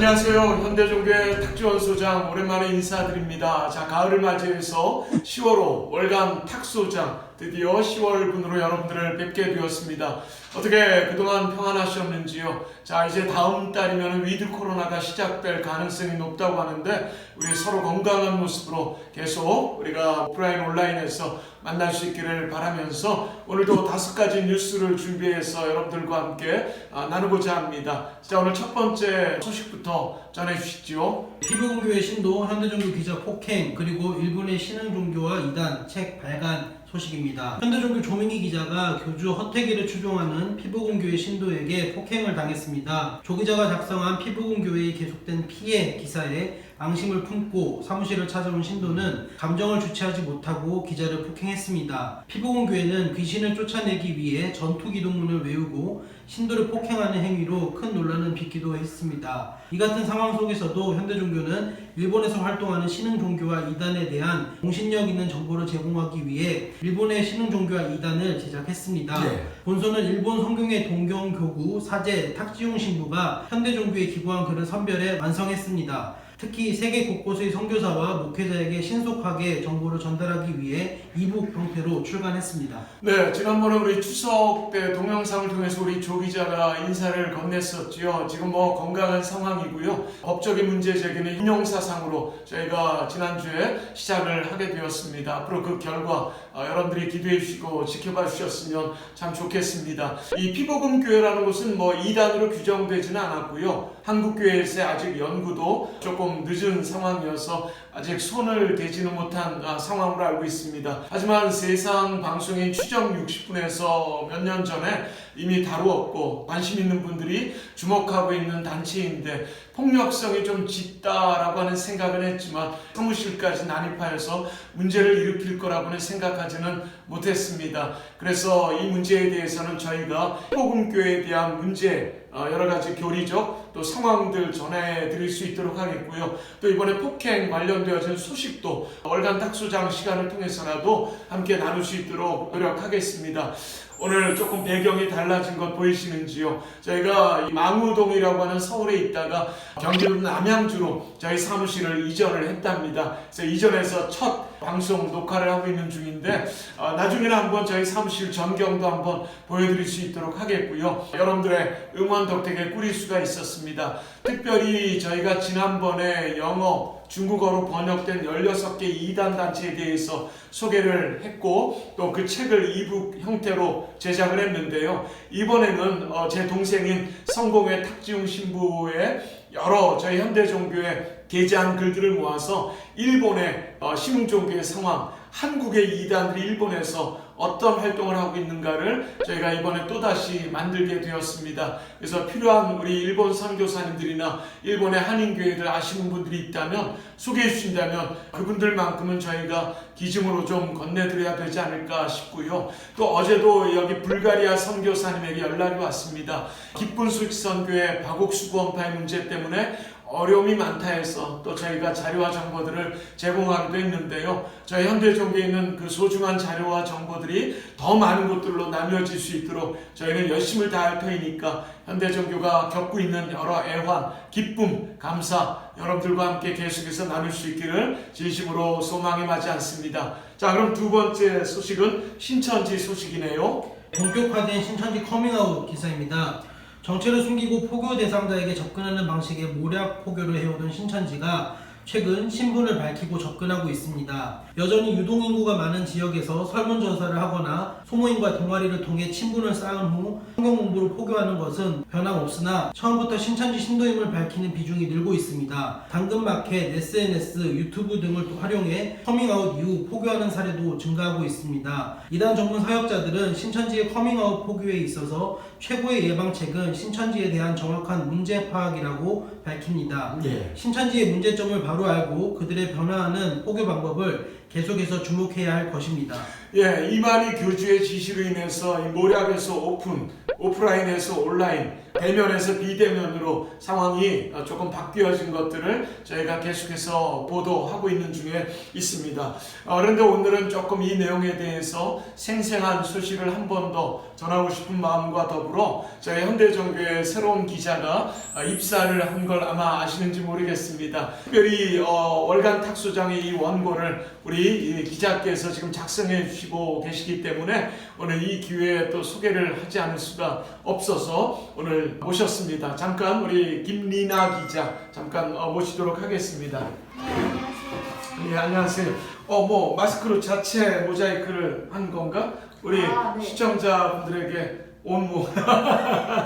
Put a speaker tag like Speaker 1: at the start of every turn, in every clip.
Speaker 1: 안녕하세요. 현대종교회 탁지원 소장 오랜만에 인사드립니다. 자, 가을을 맞이해서 10월호 월간 탁소장 드디어 10월분으로 여러분들을 뵙게 되었습니다. 어떻게 그동안 평안하셨는지요? 자, 이제 다음 달이면 위드 코로나가 시작될 가능성이 높다고 하는데 우리 서로 건강한 모습으로 계속 우리가 오프라인 온라인에서 만날 수 있기를 바라면서 오늘도 5가지 뉴스를 준비해서 여러분들과 함께 나누고자 합니다. 자, 오늘 첫 번째 소식부터 전해주시죠.
Speaker 2: 피부공교회 신도 현대종교 기자 폭행 그리고 일본의 신흥종교와 이단 책 발간 소식입니다. 현대종교 조민기 기자가 교주 허태기를 추종하는 피부공교회 신도에게 폭행을 당했습니다. 조 기자가 작성한 피부공교회의 계속된 피해 기사에 앙심을 품고 사무실을 찾아온 신도는 감정을 주체하지 못하고 기자를 폭행했습니다. 피부공교회는 귀신을 쫓아내기 위해 전투기도문을 외우고 신도를 폭행하는 행위로 큰 논란을 빚기도 했습니다. 이 같은 상황 속에서도 현대종교는 일본에서 활동하는 신흥종교와 이단에 대한 공신력 있는 정보를 제공하기 위해 일본의 신흥종교와 이단을 제작했습니다. 본서는 일본 성경의 동경교구 사제 탁지용 신부가 현대종교에 기고한 글을 선별해 완성했습니다. 특히 세계 곳곳의 선교사와 목회자에게 신속하게 정보를 전달하기 위해 이북 형태로 출간했습니다.
Speaker 1: 네, 지난번에 우리 추석 때 동영상을 통해서 우리 조 기자가 인사를 건넸었지요. 지금 건강한 상황이고요. 법적인 문제 제기는 인용사상으로 저희가 지난주에 시작을 하게 되었습니다. 앞으로 그 결과 여러분들이 기도해 주시고 지켜봐 주셨으면 참 좋겠습니다. 이 피복음교회라는 곳은 이단으로 규정되지는 않았고요. 한국교회에서의 아직 연구도 조금 늦은 상황이어서 아직 손을 대지는 못한 상황으로 알고 있습니다. 하지만 세상 방송인 추정 60분에서 몇 년 전에 이미 다루었고 관심 있는 분들이 주목하고 있는 단체인데 폭력성이 좀 짙다라고 하는 생각은 했지만 사무실까지 난입하여서 문제를 일으킬 거라고는 생각하지는 못했습니다. 그래서 이 문제에 대해서는 저희가 복음교회에 대한 문제 여러 가지 교리적 또 상황들 전해드릴 수 있도록 하겠고요. 또 이번에 폭행 관련되어진 소식도 월간 탁소장 시간을 통해서라도 함께 나눌 수 있도록 노력하겠습니다. 오늘 조금 배경이 달라진 것 보이시는지요? 저희가 망우동이라고 하는 서울에 있다가 경기도 남양주로 저희 사무실을 이전을 했답니다. 그래서 이전해서 첫 방송 녹화를 하고 있는 중인데 나중에는 한번 저희 사무실 전경도 한번 보여드릴 수 있도록 하겠고요. 여러분들의 응원 덕택에 꾸릴 수가 있었습니다. 특별히 저희가 지난번에 영어, 중국어로 번역된 16개 이단 단체에 대해서 소개를 했고 또 그 책을 이북 형태로 제작을 했는데요. 이번에는 제 동생인 성공회 탁지용 신부의 여러 저희 현대종교에 게재한 글들을 모아서 일본의 신흥종교의 상황, 한국의 이단들이 일본에서 어떤 활동을 하고 있는가를 저희가 이번에 또다시 만들게 되었습니다. 그래서 필요한 우리 일본 선교사님들이나 일본의 한인교회들 아시는 분들이 있다면 소개해 주신다면 그분들만큼은 저희가 기증으로 좀 건네드려야 되지 않을까 싶고요. 또 어제도 여기 불가리아 선교사님에게 연락이 왔습니다. 기쁜 소식 선교회 박옥수 구원파의 문제 때문에 어려움이 많다 해서 또 저희가 자료와 정보들을 제공하기도 했는데요. 저희 현대종교에 있는 그 소중한 자료와 정보들이 더 많은 곳들로 나뉘어질 수 있도록 저희는 열심을 다할 터이니까 현대종교가 겪고 있는 여러 애환, 기쁨, 감사 여러분들과 함께 계속해서 나눌 수 있기를 진심으로 소망해 마지 않습니다. 자, 그럼 두 번째 소식은 신천지 소식이네요.
Speaker 2: 본격화된 신천지 커밍아웃 기사입니다. 정체를 숨기고 포교 대상자에게 접근하는 방식의 모략 포교를 해오던 신천지가 최근 신분을 밝히고 접근하고 있습니다. 여전히 유동인구가 많은 지역에서 설문조사를 하거나 소모임과 동아리를 통해 친분을 쌓은 후 성경 공부를 포교하는 것은 변함없으나 처음부터 신천지 신도임을 밝히는 비중이 늘고 있습니다. 당근마켓, SNS, 유튜브 등을 활용해 커밍아웃 이후 포교하는 사례도 증가하고 있습니다. 이단 전문 사역자들은 신천지의 커밍아웃 포교에 있어서 최고의 예방책은 신천지에 대한 정확한 문제 파악이라고 밝힙니다. 신천지의 문제점을 바로 알고 그들의 변화하는 포교 방법을 계속해서 주목해야 할 것입니다.
Speaker 1: 예, 이만희 교주의 지시로 인해서 이 모략에서 오픈, 오프라인에서 온라인, 대면에서 비대면으로 상황이 조금 바뀌어진 것들을 저희가 계속해서 보도하고 있는 중에 있습니다. 그런데 오늘은 조금 이 내용에 대해서 생생한 소식을 한 번 더 전하고 싶은 마음과 더불어 저희 현대종교의 새로운 기자가 입사를 한 걸 아마 아시는지 모르겠습니다. 특별히 월간 탁소장의 이 원고를 우리 기자께서 지금 작성해 주시고 계시기 때문에 오늘 이 기회에 또 소개를 하지 않을 수가 없어서 오늘 모셨습니다. 잠깐 우리 김리나 기자 잠깐 모시도록 하겠습니다. 네, 안녕하세요. 뭐 마스크로 자체 모자이크를 한 건가? 우리
Speaker 3: 네.
Speaker 1: 시청자분들에게 온무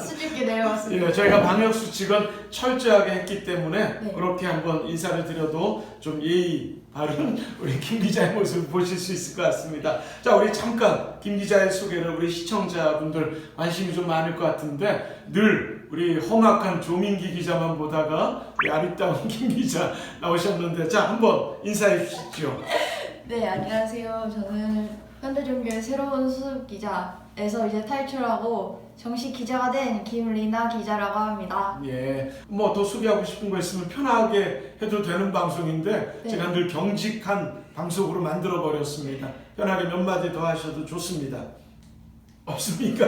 Speaker 3: 수줍게 내려왔습니다.
Speaker 1: 예, 저희가 방역 수칙은 철저하게 했기 때문에
Speaker 3: 네.
Speaker 1: 그렇게 한번 인사를 드려도 좀 예의 바른 우리 김 기자의 모습을 보실 수 있을 것 같습니다. 자, 우리 잠깐 김 기자의 소개를 우리 시청자분들 관심이 좀 많을 것 같은데 늘 우리 험악한 조민기 기자만 보다가 우리 아리따운 김 기자 나오셨는데 자, 한번 인사해 주시죠.
Speaker 3: 네, 안녕하세요. 저는 현대종교의 새로운 수습 기자에서 이제 탈출하고 정식 기자가 된 김리나 기자라고 합니다.
Speaker 1: 예, 뭐 더 소개하고 싶은 거 있으면 편하게 해도 되는 방송인데
Speaker 3: 네.
Speaker 1: 제가 늘 경직한 방송으로 만들어 버렸습니다. 편하게 몇 마디 더 하셔도 좋습니다. 없습니까?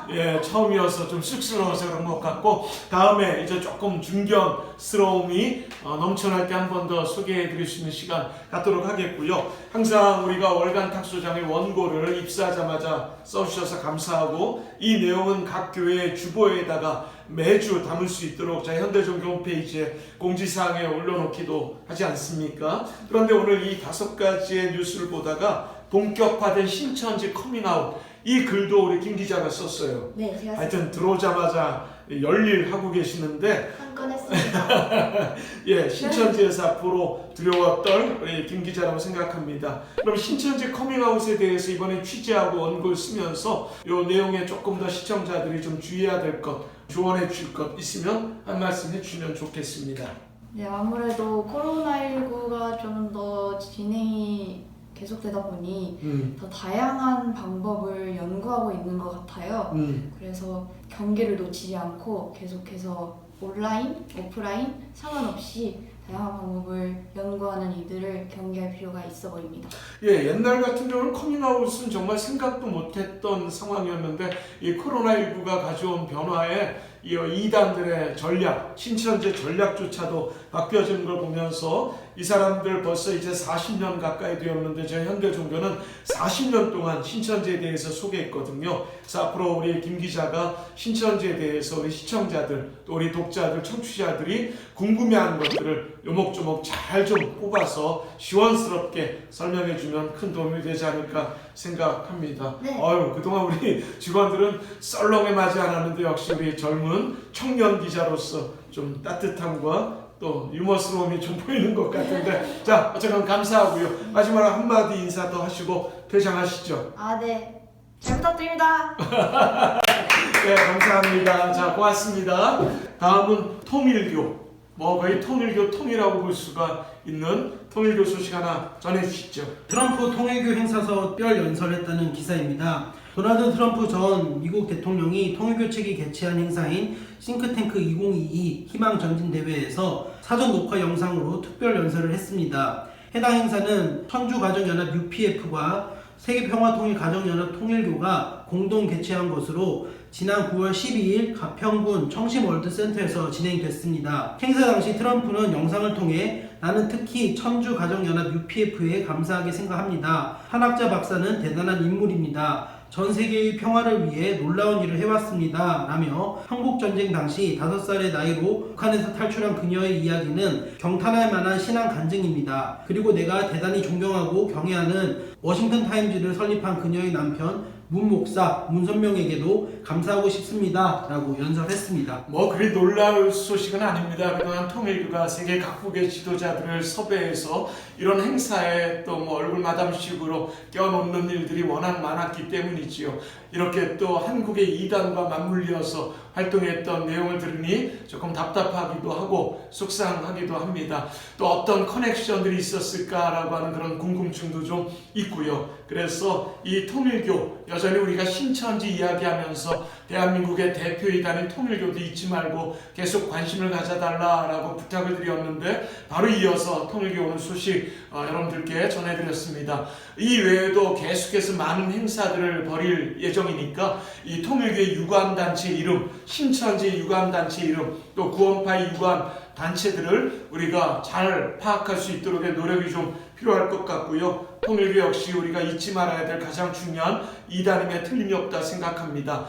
Speaker 1: 예, 처음이어서 좀 쑥스러워서 그런 것 같고 다음에 이제 조금 존경스러움이 넘쳐날 때 한 번 더 소개해 드릴 수 있는 시간 갖도록 하겠고요. 항상 우리가 월간 탁소장의 원고를 입사하자마자 써주셔서 감사하고 이 내용은 각 교회의 주보에다가 매주 담을 수 있도록 저희 현대종교 홈페이지에 공지사항에 올려놓기도 하지 않습니까? 그런데 오늘 이 5가지의 뉴스를 보다가 본격화된 신천지 커밍아웃 이 글도 우리 김 기자가 썼어요.
Speaker 3: 네, 제가
Speaker 1: 하여튼 들어오자마자 열일 하고 계시는데
Speaker 3: 한 건 했습니다.
Speaker 1: 예, 신천지에서 앞으로 두려웠던 우리 김 기자라고 생각합니다. 그럼 신천지 커밍아웃에 대해서 이번에 취재하고 원고를 쓰면서 이 내용에 조금 더 시청자들이 좀 주의해야 될 것, 조언해 줄 것 있으면 한 말씀 해주시면 좋겠습니다.
Speaker 3: 네, 아무래도 코로나19가 좀 더 진행이 계속되다 보니 더 다양한 방법을 연구하고 있는 것 같아요. 그래서 경계를 놓치지 않고 계속해서 온라인, 오프라인 상관없이 다양한 방법을 연구하는 이들을 경계할 필요가 있어 보입니다.
Speaker 1: 예, 옛날 같은 경우는 커밍아웃은 정말 생각도 못했던 상황이었는데 이 코로나19가 가져온 변화에 이 이단들의 전략, 신천지 전략조차도 바뀌어지는 걸 보면서 이 사람들 벌써 이제 40년 가까이 되었는데 저희 현대종교는 40년 동안 신천지에 대해서 소개했거든요. 그래서 앞으로 우리 김 기자가 신천지에 대해서 우리 시청자들, 또 우리 독자들, 청취자들이 궁금해하는 것들을 요목조목 잘 좀 뽑아서 시원스럽게 설명해주면 큰 도움이 되지 않을까 생각합니다.
Speaker 3: 네.
Speaker 1: 아유, 그동안 우리 직원들은 썰렁해 맞이 않았는데 역시 우리 젊은 청년 기자로서 좀 따뜻함과 또 유머스러움이 좀 보이는 것 같은데 자, 어쨌든 감사하고요. 마지막으로 한마디 인사 더 하시고 퇴장하시죠.
Speaker 3: 네. 잘 부탁드립니다.
Speaker 1: 네, 감사합니다. 자, 고맙습니다. 다음은 통일교. 뭐 거의 통일교 통이라고 볼 수가 있는 통일교 소식 하나 전해주시죠.
Speaker 2: 트럼프 통일교 행사서 뼈 연설했다는 기사입니다. 도널드 트럼프 전 미국 대통령이 통일교 측이 개최한 행사인 싱크탱크 2022 희망전진대회에서 사전 녹화 영상으로 특별 연설을 했습니다. 해당 행사는 천주가정연합 UPF과 세계평화통일가정연합 통일교가 공동 개최한 것으로 지난 9월 12일 가평군 청심월드센터에서 진행됐습니다. 행사 당시 트럼프는 영상을 통해 나는 특히 천주가정연합 UPF에 감사하게 생각합니다. 한학자 박사는 대단한 인물입니다. 전 세계의 평화를 위해 놀라운 일을 해왔습니다. 라며 한국전쟁 당시 5살의 나이로 북한에서 탈출한 그녀의 이야기는 경탄할 만한 신앙 간증입니다. 그리고 내가 대단히 존경하고 경애하는 워싱턴 타임즈를 설립한 그녀의 남편 문 목사 문선명에게도 감사하고 싶습니다. 라고 연설했습니다.
Speaker 1: 뭐 그리 놀라울 소식은 아닙니다. 그동안 통일교가 세계 각국의 지도자들을 섭외해서 이런 행사에 또 뭐 얼굴 마담식으로 껴놓는 일들이 워낙 많았기 때문이지요. 이렇게 또 한국의 이단과 맞물려서 활동했던 내용을 들으니 조금 답답하기도 하고 속상하기도 합니다. 또 어떤 커넥션들이 있었을까라고 하는 그런 궁금증도 좀 있고요. 그래서 이 통일교, 여전히 우리가 신천지 이야기하면서 대한민국의 대표이단인 통일교도 잊지 말고 계속 관심을 가져달라라고 부탁을 드렸는데, 바로 이어서 통일교 오는 소식 여러분들께 전해드렸습니다. 이 외에도 계속해서 많은 행사들을 벌일 예정이니까 이 통일교의 유관단체 이름, 신천지 유관단체 이름, 또 구원파의 유관 단체들을 우리가 잘 파악할 수 있도록 노력이 좀 필요할 것 같고요. 통일교 역시 우리가 잊지 말아야 될 가장 중요한 이단임에 틀림이 없다 생각합니다.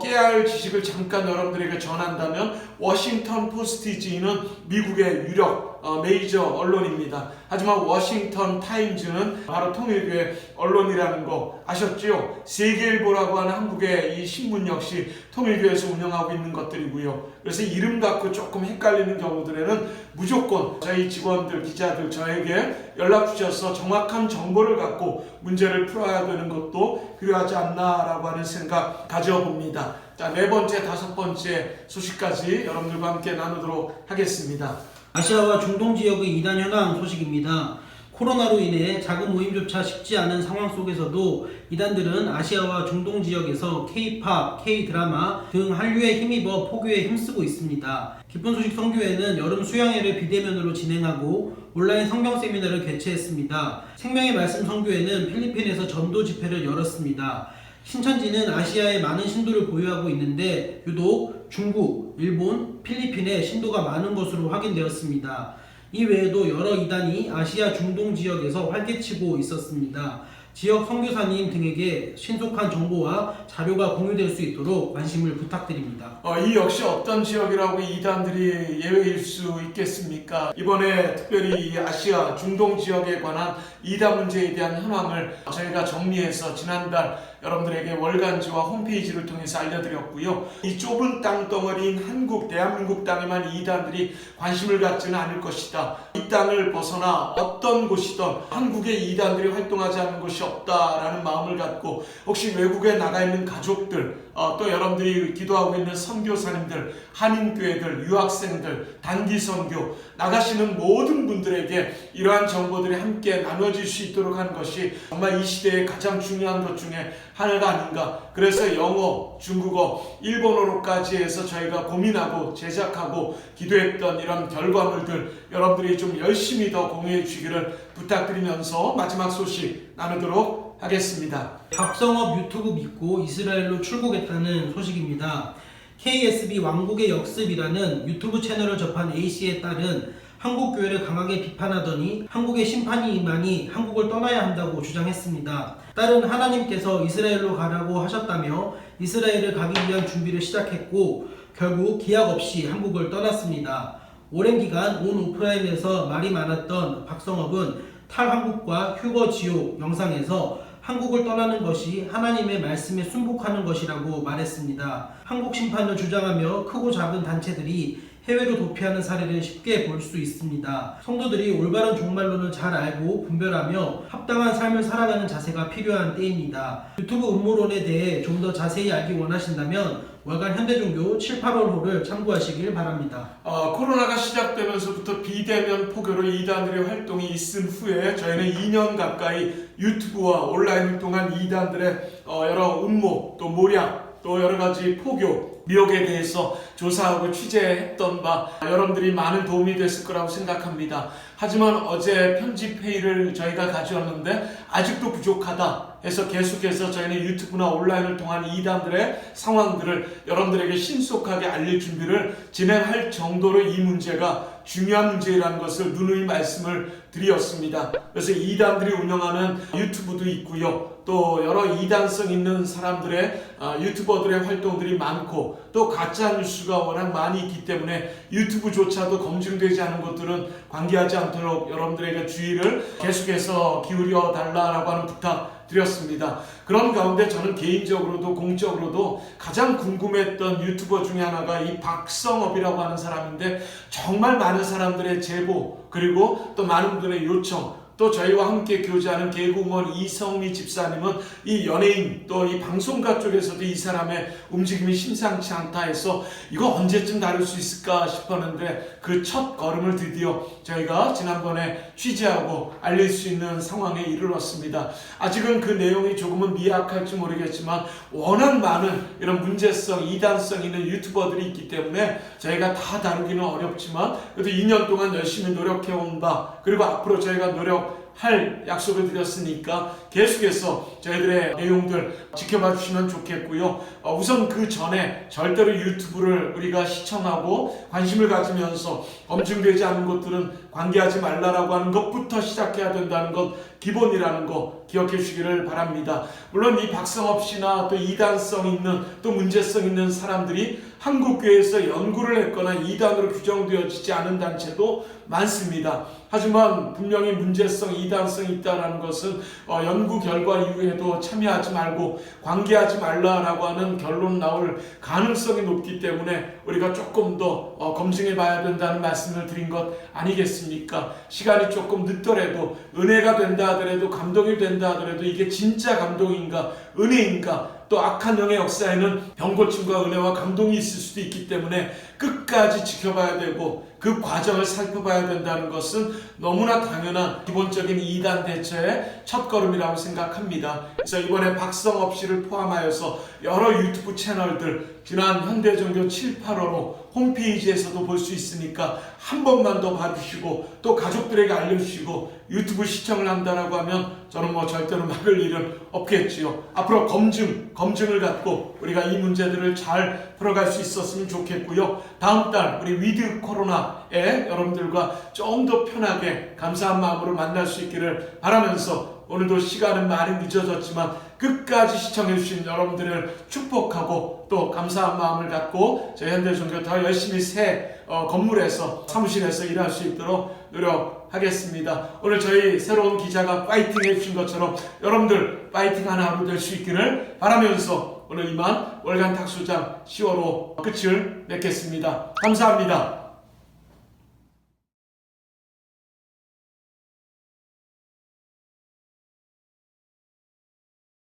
Speaker 1: 깨야 할 지식을 잠깐 여러분들에게 전한다면, 워싱턴 포스티지는 미국의 유력 메이저 언론입니다. 하지만 워싱턴 타임즈는 바로 통일교의 언론이라는 거 아셨죠? 세계일보라고 하는 한국의 이 신문 역시 통일교에서 운영하고 있는 것들이고요. 그래서 이름 갖고 조금 헷갈리는 경우들에는 무조건 저희 직원들, 기자들 저에게 연락 주셔서 정확한 정보를 갖고 문제를 풀어야 되는 것도 필요하지 않나라고 하는 생각 가져봅니다. 자, 네 번째, 다섯 번째 소식까지 여러분들과 함께 나누도록 하겠습니다.
Speaker 2: 아시아와 중동 지역의 이단 현황 소식입니다. 코로나로 인해 자금 모임조차 쉽지 않은 상황 속에서도 이단들은 아시아와 중동 지역에서 K-팝, K-드라마 등 한류에 힘입어 포교에 힘쓰고 있습니다. 기쁜 소식 선교회는 여름 수양회를 비대면으로 진행하고 온라인 성경 세미나를 개최했습니다. 생명의 말씀 선교회는 필리핀에서 전도 집회를 열었습니다. 신천지는 아시아에 많은 신도를 보유하고 있는데 유독 중국, 일본, 필리핀에 신도가 많은 것으로 확인되었습니다. 이 외에도 여러 이단이 아시아 중동 지역에서 활개치고 있었습니다. 지역 선교사님 등에게 신속한 정보와 자료가 공유될 수 있도록 관심을 부탁드립니다.
Speaker 1: 이 역시 어떤 지역이라고 이단들이 예외일 수 있겠습니까? 이번에 특별히 이 아시아 중동 지역에 관한 이단 문제에 대한 현황을 저희가 정리해서 지난달 여러분들에게 월간지와 홈페이지를 통해서 알려드렸고요. 이 좁은 땅덩어리인 한국, 대한민국 땅에만 이단들이 관심을 갖지는 않을 것이다. 이 땅을 벗어나 어떤 곳이든 한국의 이단들이 활동하지 않는 곳이 없다라는 마음을 갖고, 혹시 외국에 나가 있는 가족들, 또 여러분들이 기도하고 있는 선교사님들, 한인교회들, 유학생들, 단기 선교 나가시는 모든 분들에게 이러한 정보들이 함께 나눠질 수 있도록 하는 것이 정말 이 시대의 가장 중요한 것 중에 하나가 아닌가. 그래서 영어, 중국어, 일본어로까지 해서 저희가 고민하고 제작하고 기도했던 이런 결과물들 여러분들이 좀 열심히 더 공유해 주시기를 부탁드리면서 마지막 소식 나누도록 하겠습니다.
Speaker 2: 박성업 유튜브 믿고 이스라엘로 출국했다는 소식입니다. KSB 왕국의 역습이라는 유튜브 채널을 접한 A씨의 딸은 한국 교회를 강하게 비판하더니 한국의 심판이 임하니 한국을 떠나야 한다고 주장했습니다. 딸은 하나님께서 이스라엘로 가라고 하셨다며 이스라엘을 가기 위한 준비를 시작했고 결국 기약 없이 한국을 떠났습니다. 오랜 기간 온 오프라인에서 말이 많았던 박성업은 탈한국과 휴거 지옥 영상에서 한국을 떠나는 것이 하나님의 말씀에 순복하는 것이라고 말했습니다. 한국 심판을 주장하며 크고 작은 단체들이 해외로 도피하는 사례를 쉽게 볼 수 있습니다. 성도들이 올바른 종말론을 잘 알고 분별하며 합당한 삶을 살아가는 자세가 필요한 때입니다. 유튜브 음모론에 대해 좀 더 자세히 알기 원하신다면 월간 현대종교 7, 8월호를 참고하시길 바랍니다.
Speaker 1: 코로나가 시작되면서부터 비대면 포교로 이단들의 활동이 있은 후에 저희는 2년 가까이 유튜브와 온라인을 통한 이단들의 여러 음모, 또 모략, 또 여러 가지 포교, 미혹에 대해서 조사하고 취재했던 바 여러분들이 많은 도움이 됐을 거라고 생각합니다. 하지만 어제 편집회의를 저희가 가져왔는데 아직도 부족하다 해서 계속해서 저희는 유튜브나 온라인을 통한 이단들의 상황들을 여러분들에게 신속하게 알릴 준비를 진행할 정도로 이 문제가 중요한 문제라는 것을 누누이 말씀을 드렸습니다. 그래서 이단들이 운영하는 유튜브도 있고요. 또 여러 이단성 있는 사람들의 유튜버들의 활동들이 많고 또 가짜 뉴스가 워낙 많이 있기 때문에 유튜브조차도 검증되지 않은 것들은 관계하지 않도록 여러분들에게 주의를 계속해서 기울여 달라라고 하는 부탁 드렸습니다. 그런 가운데 저는 개인적으로도 공적으로도 가장 궁금했던 유튜버 중에 하나가 이 박성업이라고 하는 사람인데 정말 많은 사람들의 제보 그리고 또 많은 분들의 요청 또 저희와 함께 교제하는 개국원 이성미 집사님은 이 연예인 또 이 방송가 쪽에서도 이 사람의 움직임이 심상치 않다 해서 이거 언제쯤 다룰 수 있을까 싶었는데 그 첫 걸음을 드디어 저희가 지난번에 취재하고 알릴 수 있는 상황에 이르렀습니다. 아직은 그 내용이 조금은 미약할지 모르겠지만 워낙 많은 이런 문제성, 이단성 있는 유튜버들이 있기 때문에 저희가 다 다루기는 어렵지만 그래도 2년 동안 열심히 노력해온 바 그리고 앞으로 저희가 노력할 약속을 드렸으니까 계속해서 저희들의 내용들 지켜봐 주시면 좋겠고요. 우선 그 전에 절대로 유튜브를 우리가 시청하고 관심을 가지면서 검증되지 않은 것들은 관계하지 말라라고 하는 것부터 시작해야 된다는 것 기본이라는 거 기억해 주시기를 바랍니다. 물론 이 박성업 씨나 또 이단성 있는 또 문제성 있는 사람들이 한국교회에서 연구를 했거나 이단으로 규정되어지지 않은 단체도 많습니다. 하지만 분명히 문제성, 이단성이 있다는 것은 연구 결과 이후에도 참여하지 말고 관계하지 말라라고 하는 결론 나올 가능성이 높기 때문에 우리가 조금 더 검증해 봐야 된다는 말씀을 드린 것 아니겠습니까? 시간이 조금 늦더라도 은혜가 된다 하더라도 감동이 된다 하더라도 이게 진짜 감동인가 은혜인가 또 악한 영의 역사에는 병고침과 은혜와 감동이 있을 수도 있기 때문에 끝까지 지켜봐야 되고 그 과정을 살펴봐야 된다는 것은 너무나 당연한 기본적인 이단 대처의 첫걸음이라고 생각합니다. 그래서 이번에 박성업 씨를 포함하여서 여러 유튜브 채널들 지난 현대종교 7, 8호로 홈페이지에서도 볼 수 있으니까 한 번만 더 봐주시고 또 가족들에게 알려주시고 유튜브 시청을 한다라고 하면 저는 뭐 절대로 막을 일은 없겠지요. 앞으로 검증을 갖고 우리가 이 문제들을 잘 풀어갈 수 있었으면 좋겠고요. 다음 달 우리 위드 코로나에 여러분들과 좀 더 편하게 감사한 마음으로 만날 수 있기를 바라면서 오늘도 시간은 많이 늦어졌지만 끝까지 시청해주신 여러분들을 축복하고 또 감사한 마음을 갖고 저희 현대종교 더 열심히 새 건물에서 사무실에서 일할 수 있도록 노력하겠습니다. 오늘 저희 새로운 기자가 파이팅 해주신 것처럼 여러분들 파이팅하는 하루 될 수 있기를 바라면서 오늘 이만 월간 탁소장 10월호 끝을 맺겠습니다. 감사합니다.